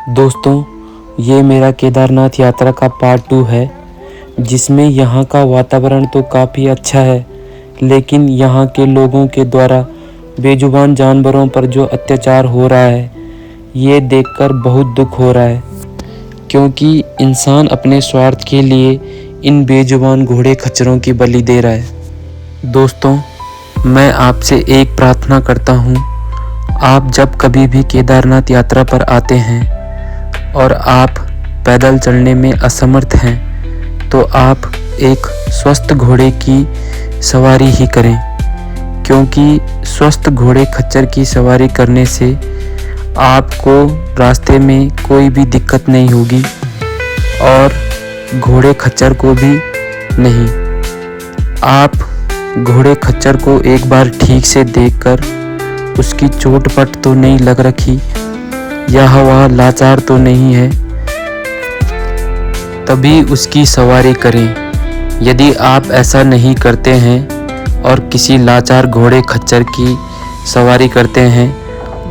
दोस्तों, ये मेरा केदारनाथ यात्रा का पार्ट 2 है, जिसमें यहाँ का वातावरण तो काफ़ी अच्छा है, लेकिन यहाँ के लोगों के द्वारा बेजुबान जानवरों पर जो अत्याचार हो रहा है, ये देखकर बहुत दुख हो रहा है, क्योंकि इंसान अपने स्वार्थ के लिए इन बेजुबान घोड़े खच्चरों की बलि दे रहा है। दोस्तों, मैं आपसे एक प्रार्थना करता हूँ, आप जब कभी भी केदारनाथ यात्रा पर आते हैं और आप पैदल चलने में असमर्थ हैं, तो आप एक स्वस्थ घोड़े की सवारी ही करें, क्योंकि स्वस्थ घोड़े खच्चर की सवारी करने से आपको रास्ते में कोई भी दिक्कत नहीं होगी और घोड़े खच्चर को भी नहीं। आप घोड़े खच्चर को एक बार ठीक से देखकर उसकी चोट-पट तो नहीं लग रखी या वह लाचार तो नहीं है, तभी उसकी सवारी करें। यदि आप ऐसा नहीं करते हैं और किसी लाचार घोड़े खच्चर की सवारी करते हैं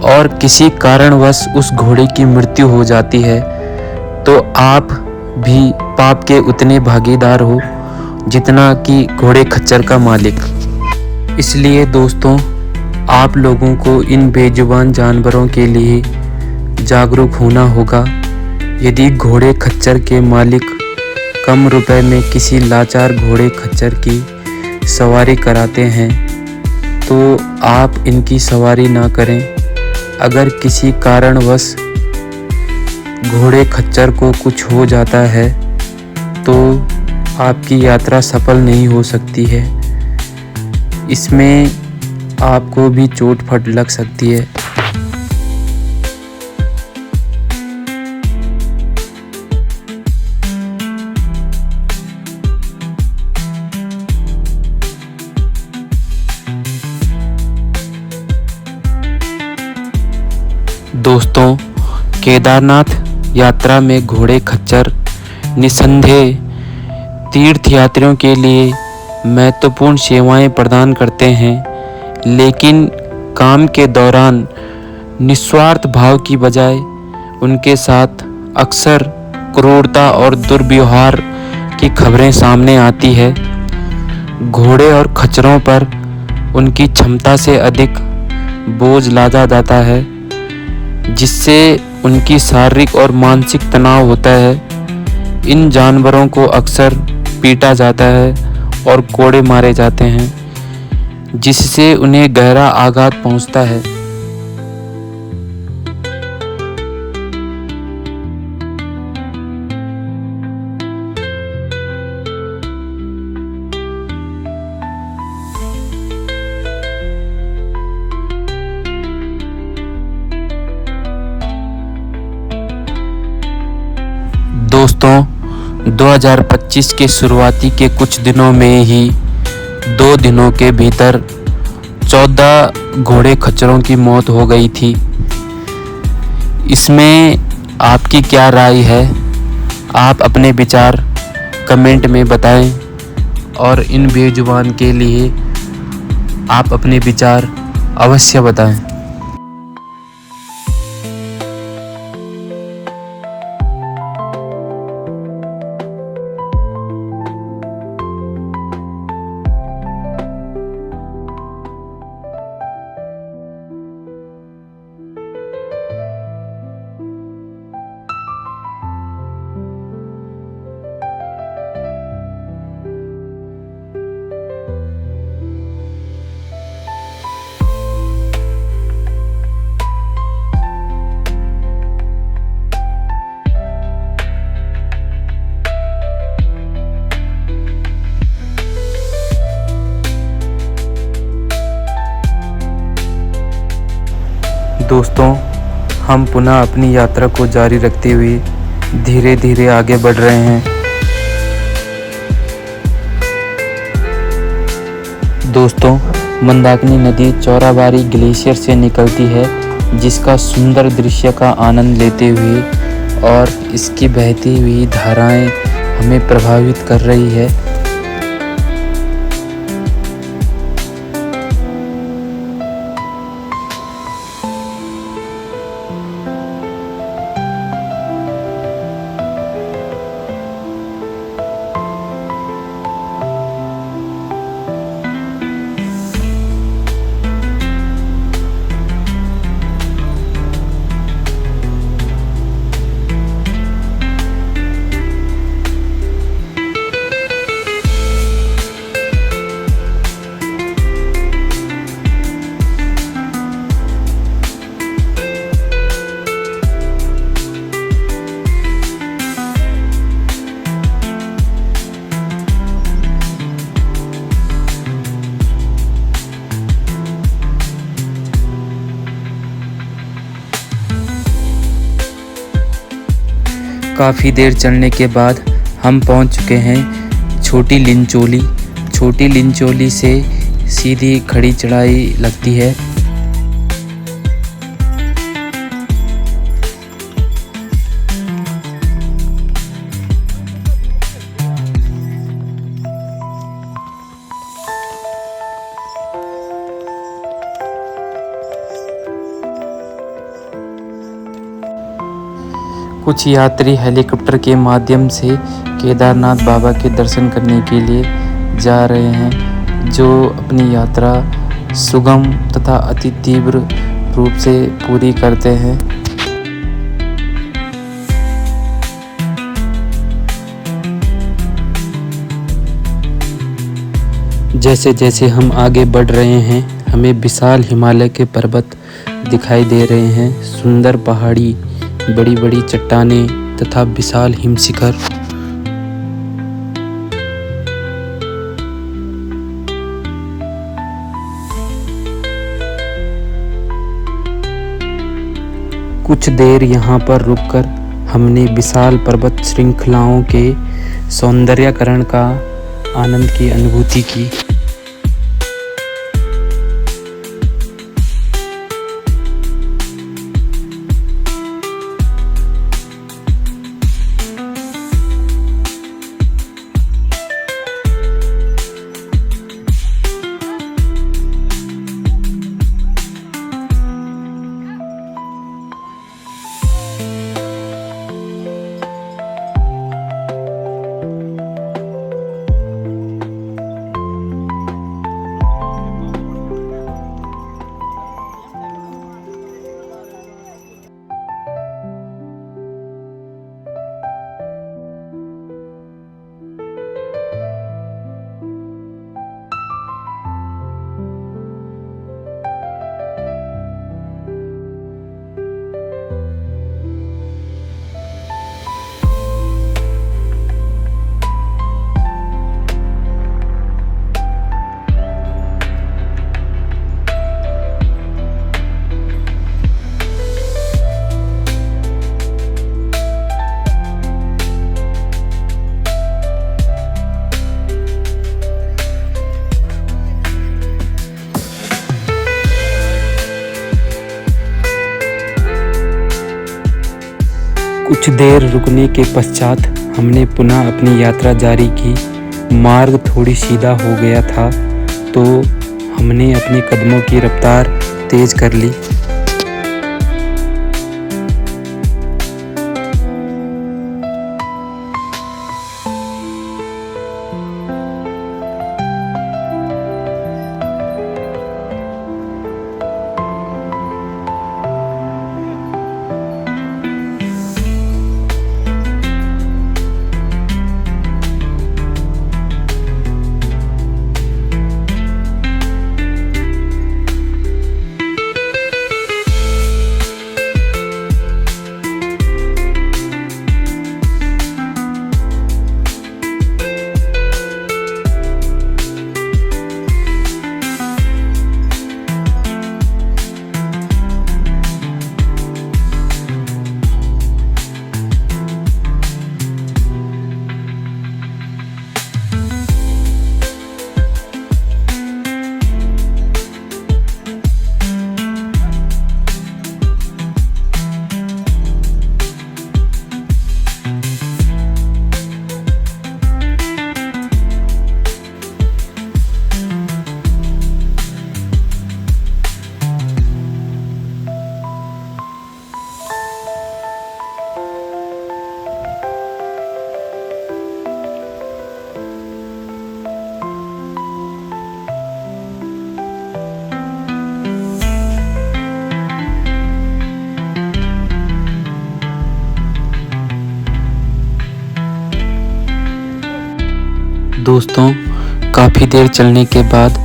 और किसी कारणवश उस घोड़े की मृत्यु हो जाती है, तो आप भी पाप के उतने भागीदार हो जितना कि घोड़े खच्चर का मालिक। इसलिए दोस्तों, आप लोगों को इन बेजुबान जानवरों के लिए जागरूक होना होगा। यदि घोड़े खच्चर के मालिक कम रुपए में किसी लाचार घोड़े खच्चर की सवारी कराते हैं, तो आप इनकी सवारी ना करें। अगर किसी कारणवश घोड़े खच्चर को कुछ हो जाता है, तो आपकी यात्रा सफल नहीं हो सकती है। इसमें आपको भी चोट फट लग सकती है। दोस्तों, केदारनाथ यात्रा में घोड़े खच्चर निस्संदेह तीर्थ यात्रियों के लिए महत्वपूर्ण सेवाएं प्रदान करते हैं, लेकिन काम के दौरान निस्वार्थ भाव की बजाय उनके साथ अक्सर क्रूरता और दुर्व्यवहार की खबरें सामने आती है। घोड़े और खच्चरों पर उनकी क्षमता से अधिक बोझ लादा जाता है, जिससे उनकी शारीरिक और मानसिक तनाव होता है। इन जानवरों को अक्सर पीटा जाता है और कोड़े मारे जाते हैं, जिससे उन्हें गहरा आघात पहुंचता है। दोस्तों, 2025 के शुरुआती के कुछ दिनों में ही 2 दिनों के भीतर 14 घोड़े खच्चरों की मौत हो गई थी। इसमें आपकी क्या राय है? आप अपने विचार कमेंट में बताएं और इन बेजुबान के लिए आप अपने विचार अवश्य बताएं। दोस्तों, हम पुनः अपनी यात्रा को जारी रखते हुए धीरे धीरे आगे बढ़ रहे हैं। दोस्तों, मंदाकिनी नदी चौराबाड़ी ग्लेशियर से निकलती है, जिसका सुंदर दृश्य का आनंद लेते हुए और इसकी बहती हुई धाराएं हमें प्रभावित कर रही है। काफ़ी देर चलने के बाद हम पहुंच चुके हैं छोटी लिंचोली। छोटी लिंचोली से सीधी खड़ी चढ़ाई लगती है। कुछ यात्री हेलीकॉप्टर के माध्यम से केदारनाथ बाबा के दर्शन करने के लिए जा रहे हैं, जो अपनी यात्रा सुगम तथा अति तीव्र रूप से पूरी करते हैं। जैसे जैसे हम आगे बढ़ रहे हैं, हमें विशाल हिमालय के पर्वत दिखाई दे रहे हैं, सुंदर पहाड़ी, बड़ी बड़ी चट्टानें तथा विशाल हिमशिखर। कुछ देर यहाँ पर रुककर हमने विशाल पर्वत श्रृंखलाओं के सौंदर्यकरण का आनंद की अनुभूति की। कुछ देर रुकने के पश्चात हमने पुनः अपनी यात्रा जारी की। मार्ग थोड़ी सीधा हो गया था, तो हमने अपने कदमों की रफ्तार तेज कर ली। दोस्तों, काफ़ी देर चलने के बाद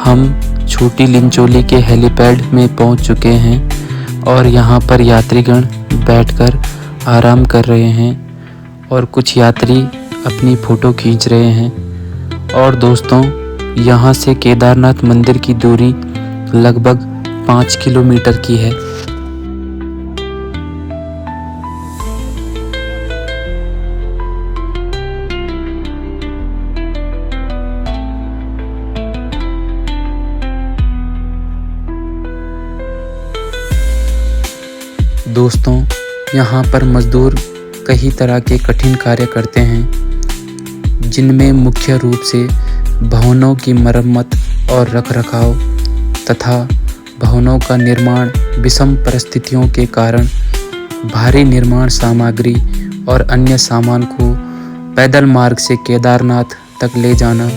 हम छोटी लिंचोली के हेलीपैड में पहुंच चुके हैं और यहां पर यात्रीगण बैठकर आराम कर रहे हैं और कुछ यात्री अपनी फ़ोटो खींच रहे हैं। और दोस्तों, यहां से केदारनाथ मंदिर की दूरी लगभग 5 किलोमीटर की है। दोस्तों, यहाँ पर मज़दूर कई तरह के कठिन कार्य करते हैं, जिनमें मुख्य रूप से भवनों की मरम्मत और रखरखाव तथा भवनों का निर्माण विषम परिस्थितियों के कारण भारी निर्माण सामग्री और अन्य सामान को पैदल मार्ग से केदारनाथ तक ले जाना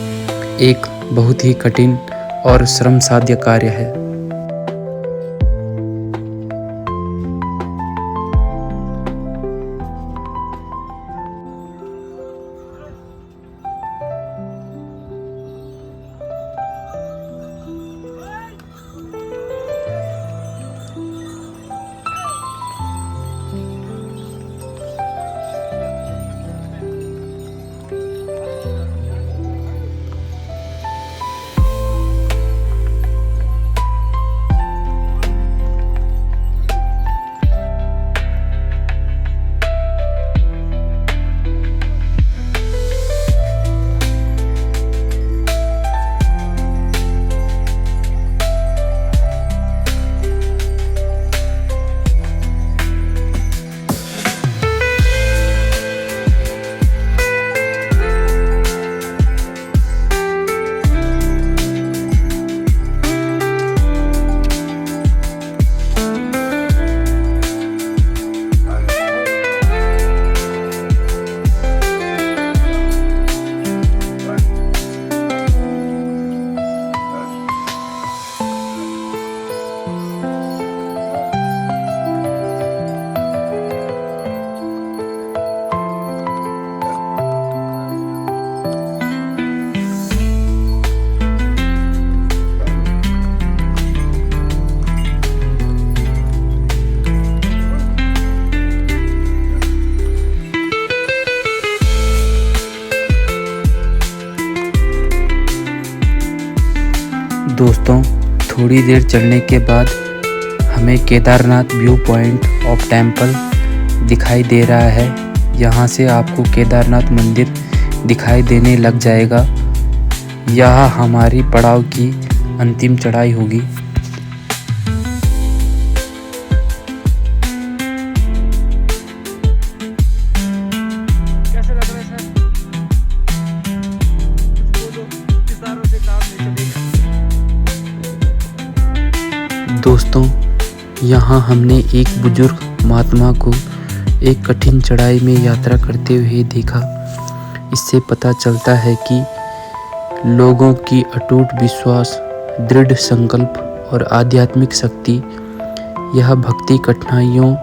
एक बहुत ही कठिन और श्रमसाध्य कार्य है। दोस्तों, थोड़ी देर चलने के बाद हमें Kedarnath view point of temple दिखाई दे रहा है। यहाँ से आपको केदारनाथ मंदिर दिखाई देने लग जाएगा। यह हमारी पड़ाव की अंतिम चढ़ाई होगी। कैसे लग रहा है सर? किसानों से काम नहीं चलेगा। दोस्तों, यहाँ हमने एक बुजुर्ग महात्मा को एक कठिन चढ़ाई में यात्रा करते हुए देखा। इससे पता चलता है कि लोगों की अटूट विश्वास, दृढ़ संकल्प और आध्यात्मिक शक्ति यह भक्ति कठिनाइयों,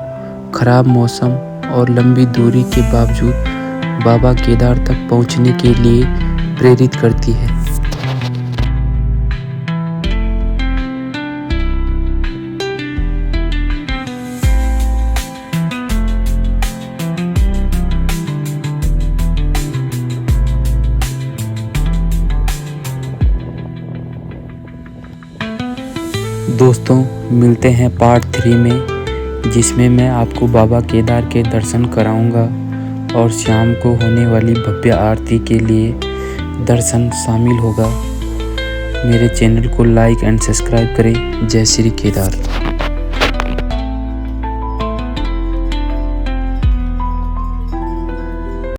खराब मौसम और लंबी दूरी के बावजूद बाबा केदार तक पहुँचने के लिए प्रेरित करती है। दोस्तों, मिलते हैं पार्ट 3 में, जिसमें मैं आपको बाबा केदार के दर्शन कराऊंगा और शाम को होने वाली भव्य आरती के लिए दर्शन शामिल होगा। मेरे चैनल को लाइक एंड सब्सक्राइब करें। जय श्री केदार।